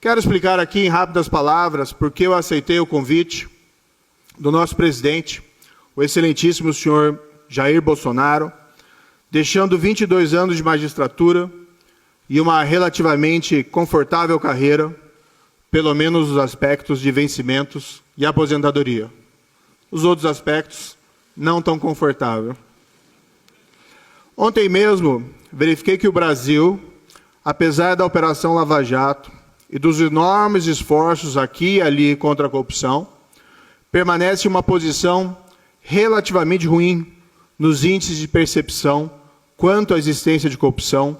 Quero explicar aqui em rápidas palavras por que eu aceitei o convite do nosso presidente, o excelentíssimo senhor Jair Bolsonaro, deixando 22 anos de magistratura e uma relativamente confortável carreira, pelo menos os aspectos de vencimentos e aposentadoria. Os outros aspectos, não tão confortável. Ontem mesmo, verifiquei que o Brasil, apesar da Operação Lava Jato e dos enormes esforços aqui e ali contra a corrupção, permanece em uma posição relativamente ruim nos índices de percepção quanto à existência de corrupção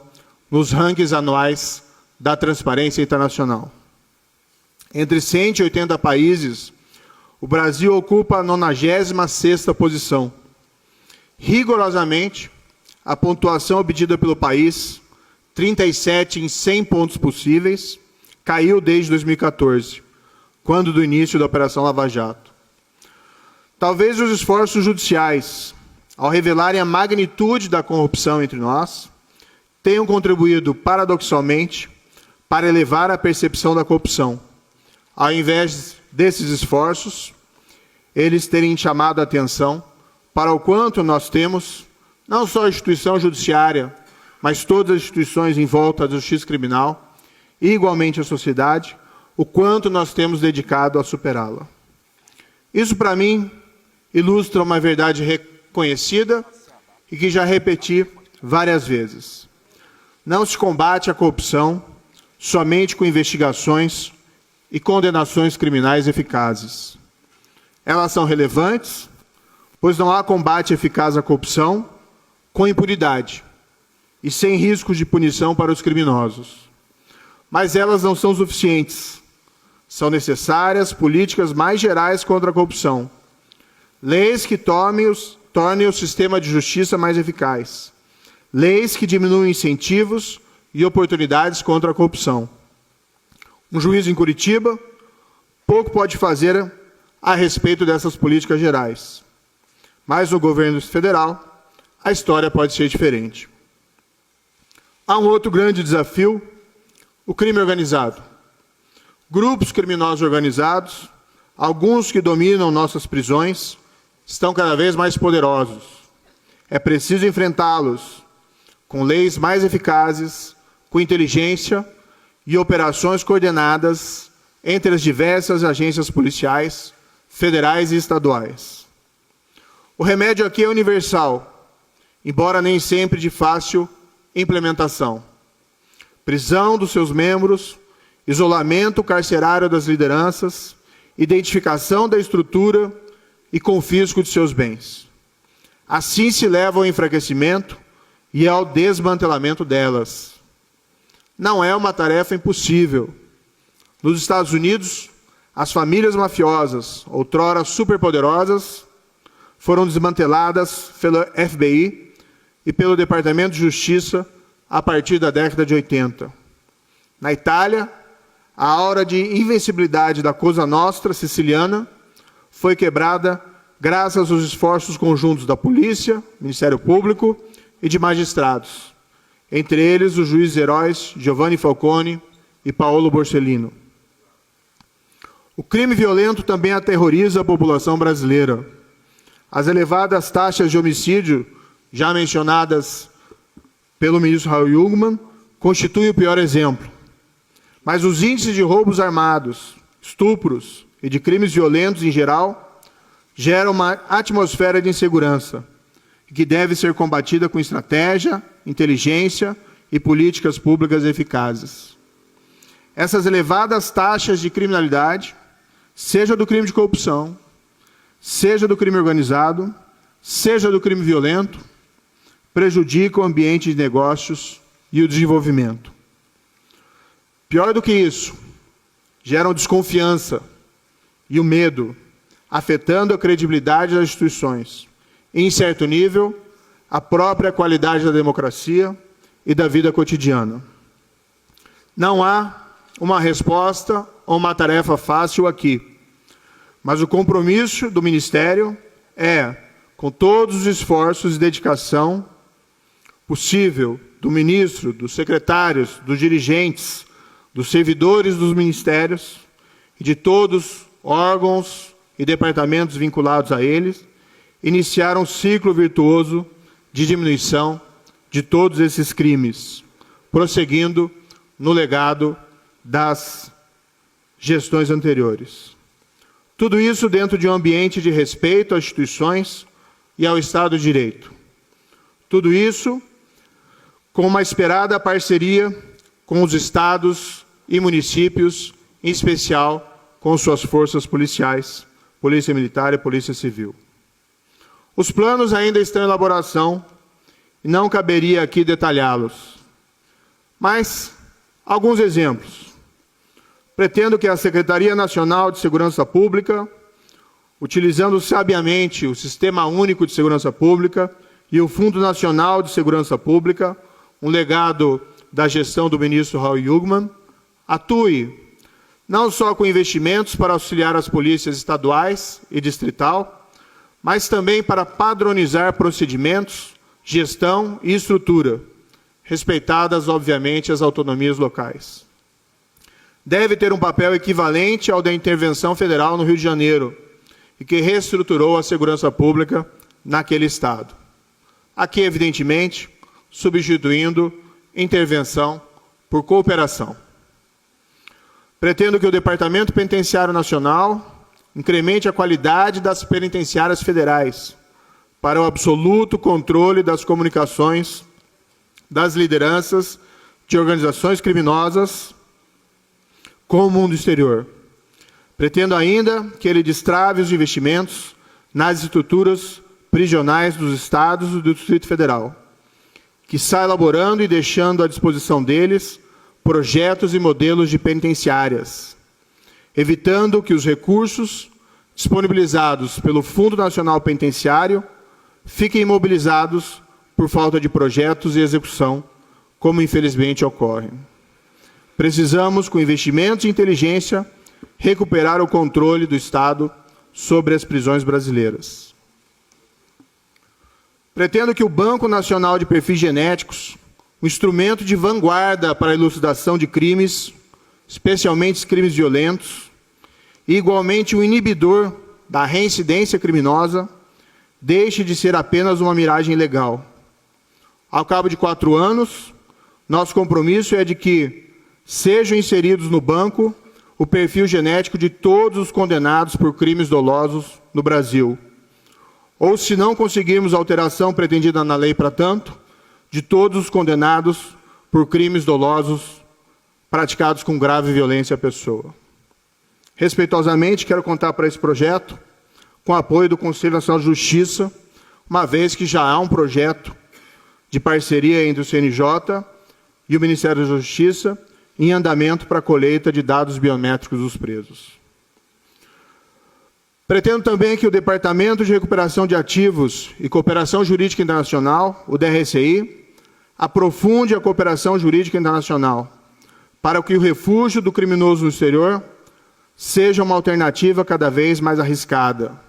nos rankings anuais da Transparência Internacional. Entre 180 países, o Brasil ocupa a 96ª posição. Rigorosamente, a pontuação obtida pelo país, 37 em 100 pontos possíveis, caiu desde 2014, quando do início da Operação Lava Jato. Talvez os esforços judiciais, ao revelarem a magnitude da corrupção entre nós, tenham contribuído, paradoxalmente, para elevar a percepção da corrupção. Ao invés desses esforços, eles terem chamado a atenção para o quanto nós temos, não só a instituição judiciária, mas todas as instituições em volta da justiça criminal, e igualmente a sociedade, o quanto nós temos dedicado a superá-la. Isso, para mim, ilustra uma verdade reconhecida e que já repeti várias vezes. Não se combate a corrupção somente com investigações e condenações criminais eficazes. Elas são relevantes, pois não há combate eficaz à corrupção com impunidade e sem riscos de punição para os criminosos. Mas elas não são suficientes. São necessárias políticas mais gerais contra a corrupção. Leis que tornem o sistema de justiça mais eficaz. Leis que diminuem incentivos e oportunidades contra a corrupção. Um juiz em Curitiba pouco pode fazer a respeito dessas políticas gerais. Mas no governo federal, a história pode ser diferente. Há um outro grande desafio: o crime organizado. Grupos criminosos organizados, alguns que dominam nossas prisões, estão cada vez mais poderosos. É preciso enfrentá-los com leis mais eficazes, com inteligência e operações coordenadas entre as diversas agências policiais, federais e estaduais. O remédio aqui é universal, embora nem sempre de fácil implementação. Prisão dos seus membros, isolamento carcerário das lideranças, identificação da estrutura e confisco de seus bens. Assim se leva ao enfraquecimento e ao desmantelamento delas. Não é uma tarefa impossível. Nos Estados Unidos, as famílias mafiosas, outrora superpoderosas, foram desmanteladas pela FBI e pelo Departamento de Justiça a partir da década de 80. Na Itália, a aura de invencibilidade da Cosa Nostra siciliana foi quebrada graças aos esforços conjuntos da polícia, Ministério Público e de magistrados, entre eles os juízes heróis Giovanni Falcone e Paolo Borsellino. O crime violento também aterroriza a população brasileira. As elevadas taxas de homicídio, já mencionadas pelo ministro Raul Jungmann, constituem o pior exemplo. Mas os índices de roubos armados, estupros e de crimes violentos em geral geram uma atmosfera de insegurança que deve ser combatida com estratégia, inteligência e políticas públicas eficazes. Essas elevadas taxas de criminalidade, seja do crime de corrupção, seja do crime organizado, seja do crime violento, prejudicam o ambiente de negócios e o desenvolvimento. Pior do que isso, geram desconfiança e o medo, afetando a credibilidade das instituições e, em certo nível, a própria qualidade da democracia e da vida cotidiana. Não há uma resposta ou uma tarefa fácil aqui, mas o compromisso do Ministério é, com todos os esforços e dedicação possível do ministro, dos secretários, dos dirigentes, dos servidores dos ministérios e de todos os órgãos e departamentos vinculados a eles, iniciar um ciclo virtuoso de diminuição de todos esses crimes, prosseguindo no legado das gestões anteriores. Tudo isso dentro de um ambiente de respeito às instituições e ao Estado de Direito. Tudo isso com uma esperada parceria com os estados e municípios, em especial com suas forças policiais, Polícia Militar e Polícia Civil. Os planos ainda estão em elaboração e não caberia aqui detalhá-los. Mas, alguns exemplos. Pretendo que a Secretaria Nacional de Segurança Pública, utilizando sabiamente o Sistema Único de Segurança Pública e o Fundo Nacional de Segurança Pública, um legado da gestão do ministro Raul Jungmann, atue não só com investimentos para auxiliar as polícias estaduais e distrital, mas também para padronizar procedimentos, gestão e estrutura, respeitadas, obviamente, as autonomias locais. Deve ter um papel equivalente ao da intervenção federal no Rio de Janeiro, e que reestruturou a segurança pública naquele estado. Aqui, evidentemente, substituindo intervenção por cooperação. Pretendo que o Departamento Penitenciário Nacional incremente a qualidade das penitenciárias federais para o absoluto controle das comunicações das lideranças de organizações criminosas com o mundo exterior. Pretendo ainda que ele destrave os investimentos nas estruturas prisionais dos estados e do Distrito Federal, que está elaborando e deixando à disposição deles projetos e modelos de penitenciárias, evitando que os recursos disponibilizados pelo Fundo Nacional Penitenciário fiquem imobilizados por falta de projetos e execução, como infelizmente ocorre. Precisamos, com investimentos em inteligência, recuperar o controle do Estado sobre as prisões brasileiras. Pretendo que o Banco Nacional de Perfis Genéticos, um instrumento de vanguarda para a elucidação de crimes, especialmente crimes violentos, e igualmente um inibidor da reincidência criminosa, deixe de ser apenas uma miragem legal. Ao cabo de 4 anos, nosso compromisso é de que sejam inseridos no banco o perfil genético de todos os condenados por crimes dolosos no Brasil. Ou, se não conseguirmos a alteração pretendida na lei para tanto, de todos os condenados por crimes dolosos praticados com grave violência à pessoa. Respeitosamente, quero contar para esse projeto com o apoio do Conselho Nacional de Justiça, uma vez que já há um projeto de parceria entre o CNJ e o Ministério da Justiça em andamento para a colheita de dados biométricos dos presos. Pretendo também que o Departamento de Recuperação de Ativos e Cooperação Jurídica Internacional, o DRCI, aprofunde a cooperação jurídica internacional, para que o refúgio do criminoso no exterior seja uma alternativa cada vez mais arriscada.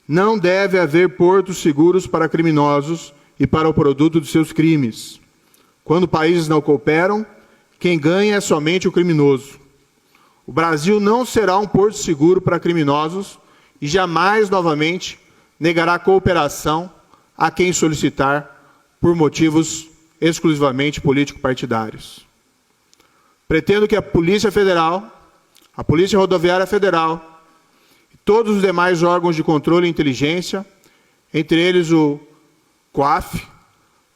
Não deve haver portos seguros para criminosos e para o produto de seus crimes. Quando países não cooperam, quem ganha é somente o criminoso. O Brasil não será um porto seguro para criminosos e jamais, novamente, negará cooperação a quem solicitar por motivos exclusivamente político-partidários. Pretendo que a Polícia Federal, a Polícia Rodoviária Federal e todos os demais órgãos de controle e inteligência, entre eles o COAF,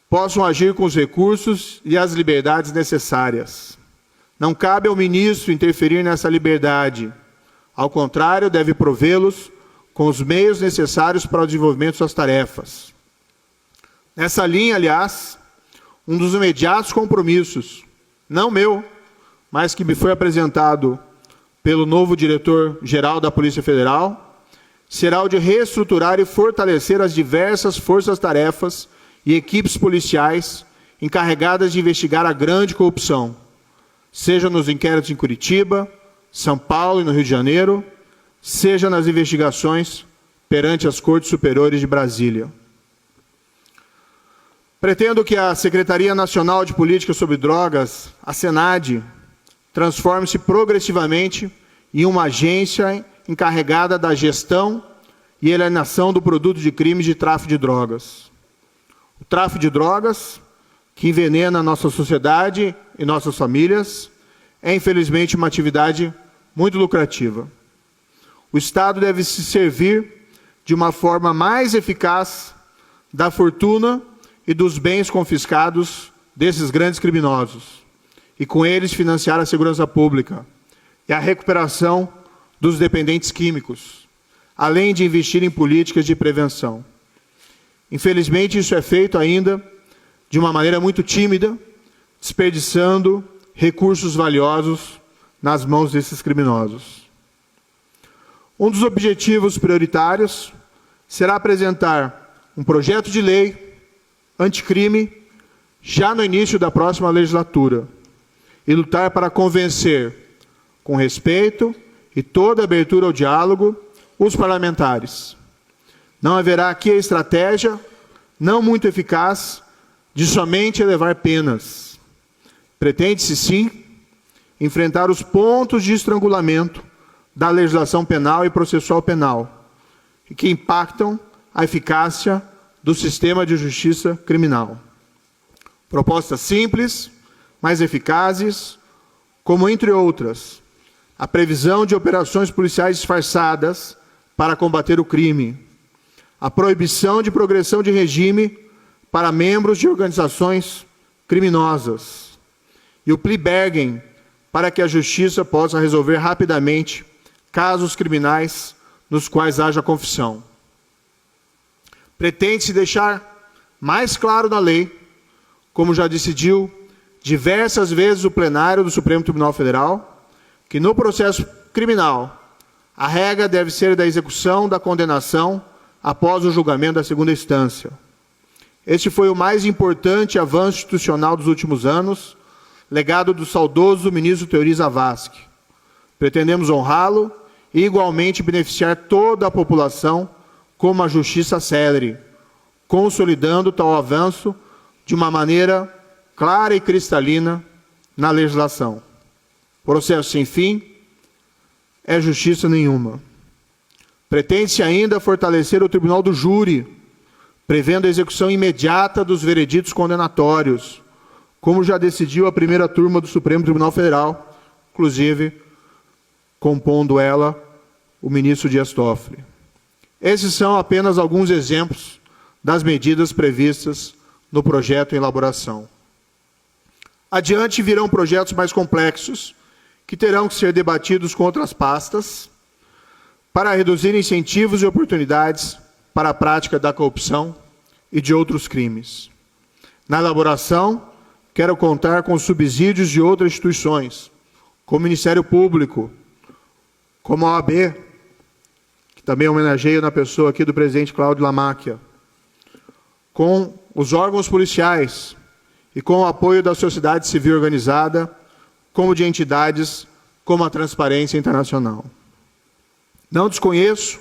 possam agir com os recursos e as liberdades necessárias. Não cabe ao ministro interferir nessa liberdade. Ao contrário, deve provê-los com os meios necessários para o desenvolvimento de suas tarefas. Nessa linha, aliás, um dos imediatos compromissos, não meu, mas que me foi apresentado pelo novo diretor-geral da Polícia Federal, será o de reestruturar e fortalecer as diversas forças-tarefas e equipes policiais encarregadas de investigar a grande corrupção, seja nos inquéritos em Curitiba, São Paulo e no Rio de Janeiro, seja nas investigações perante as Cortes Superiores de Brasília. Pretendo que a Secretaria Nacional de Política sobre Drogas, a SENAD, transforme-se progressivamente em uma agência encarregada da gestão e alienação do produto de crimes de tráfico de drogas. O tráfico de drogas, que envenena a nossa sociedade e nossas famílias, é infelizmente uma atividade muito lucrativa. O Estado deve se servir de uma forma mais eficaz da fortuna e dos bens confiscados desses grandes criminosos, e com eles financiar a segurança pública e a recuperação dos dependentes químicos, além de investir em políticas de prevenção. Infelizmente, isso é feito ainda de uma maneira muito tímida, desperdiçando recursos valiosos nas mãos desses criminosos. Um dos objetivos prioritários será apresentar um projeto de lei anticrime já no início da próxima legislatura e lutar para convencer, com respeito e toda abertura ao diálogo, os parlamentares. Não haverá aqui a estratégia, não muito eficaz, de somente elevar penas. Pretende-se, sim, enfrentar os pontos de estrangulamento da legislação penal e processual penal, que impactam a eficácia do sistema de justiça criminal. Propostas simples, mas eficazes, como, entre outras, a previsão de operações policiais disfarçadas para combater o crime, a proibição de progressão de regime para membros de organizações criminosas e o plea bargain para que a justiça possa resolver rapidamente casos criminais nos quais haja confissão. Pretende-se deixar mais claro na lei, como já decidiu diversas vezes o plenário do Supremo Tribunal Federal, que no processo criminal a regra deve ser da execução da condenação após o julgamento da segunda instância. Este foi o mais importante avanço institucional dos últimos anos, legado do saudoso ministro Teori Zavascki. Pretendemos honrá-lo e igualmente beneficiar toda a população com uma justiça célere, consolidando tal avanço de uma maneira clara e cristalina na legislação. Processo sem fim é justiça nenhuma. Pretende-se ainda fortalecer o Tribunal do Júri, prevendo a execução imediata dos vereditos condenatórios, como já decidiu a primeira turma do Supremo Tribunal Federal, inclusive compondo ela o ministro Dias Toffoli. Esses são apenas alguns exemplos das medidas previstas no projeto em elaboração. Adiante virão projetos mais complexos, que terão que ser debatidos com outras pastas, para reduzir incentivos e oportunidades para a prática da corrupção e de outros crimes. Na elaboração, quero contar com subsídios de outras instituições, como o Ministério Público, como a OAB, que também homenageio na pessoa aqui do presidente Cláudio Lamáquia, com os órgãos policiais e com o apoio da sociedade civil organizada, como de entidades como a Transparência Internacional. Não desconheço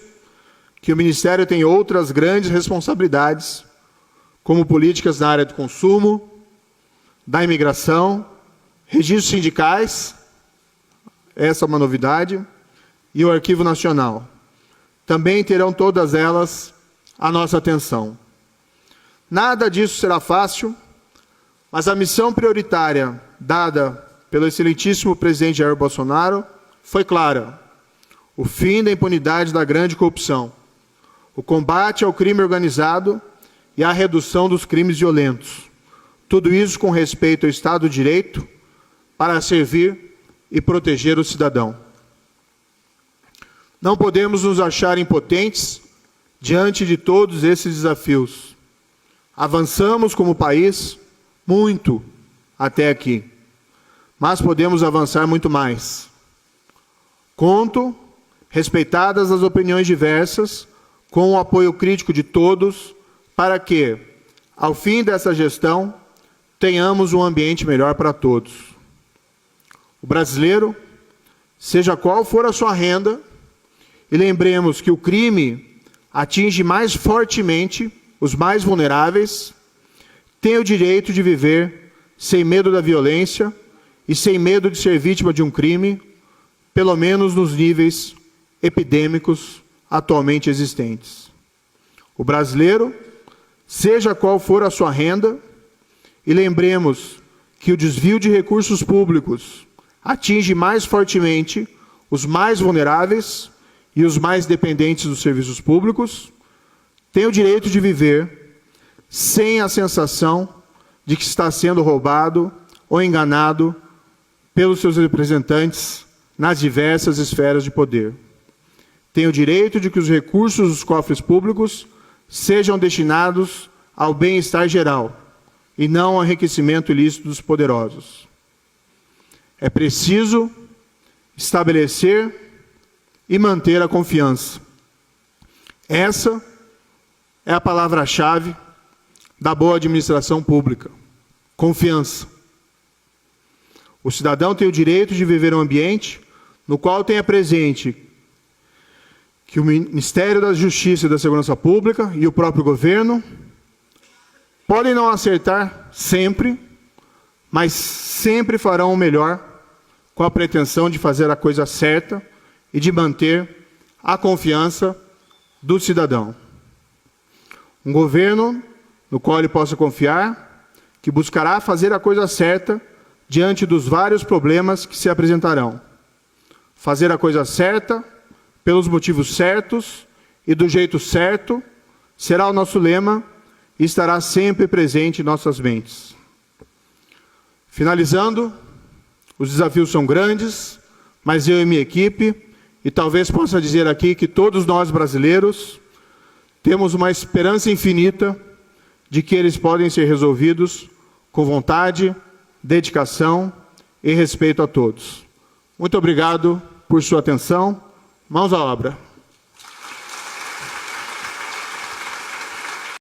que o Ministério tem outras grandes responsabilidades, como políticas na área do consumo, da imigração, registros sindicais, essa é uma novidade, e o Arquivo Nacional. Também terão todas elas a nossa atenção. Nada disso será fácil, mas a missão prioritária dada pelo excelentíssimo presidente Jair Bolsonaro foi clara: o fim da impunidade da grande corrupção, o combate ao crime organizado e a redução dos crimes violentos. Tudo isso com respeito ao Estado de Direito, para servir e proteger o cidadão. Não podemos nos achar impotentes diante de todos esses desafios. Avançamos como país muito até aqui, mas podemos avançar muito mais. Conto, respeitadas as opiniões diversas, com o apoio crítico de todos, para que, ao fim dessa gestão, tenhamos um ambiente melhor para todos. O brasileiro, seja qual for a sua renda, e lembremos que o crime atinge mais fortemente os mais vulneráveis, tem o direito de viver sem medo da violência e sem medo de ser vítima de um crime, pelo menos nos níveis epidêmicos atualmente existentes. O brasileiro, seja qual for a sua renda, e lembremos que o desvio de recursos públicos atinge mais fortemente os mais vulneráveis e os mais dependentes dos serviços públicos, tem o direito de viver sem a sensação de que está sendo roubado ou enganado pelos seus representantes nas diversas esferas de poder. Tem o direito de que os recursos dos cofres públicos sejam destinados ao bem-estar geral e não ao enriquecimento ilícito dos poderosos. É preciso estabelecer e manter a confiança. Essa é a palavra-chave da boa administração pública. Confiança. O cidadão tem o direito de viver um ambiente no qual tenha presente que o Ministério da Justiça e da Segurança Pública e o próprio governo podem não acertar sempre, mas sempre farão o melhor com a pretensão de fazer a coisa certa e de manter a confiança do cidadão. Um governo no qual ele possa confiar, que buscará fazer a coisa certa diante dos vários problemas que se apresentarão. Fazer a coisa certa, pelos motivos certos e do jeito certo, será o nosso lema e estará sempre presente em nossas mentes. Finalizando, os desafios são grandes, mas eu e minha equipe, e talvez possa dizer aqui que todos nós brasileiros temos uma esperança infinita de que eles podem ser resolvidos com vontade, dedicação e respeito a todos. Muito obrigado por sua atenção. Mãos à obra.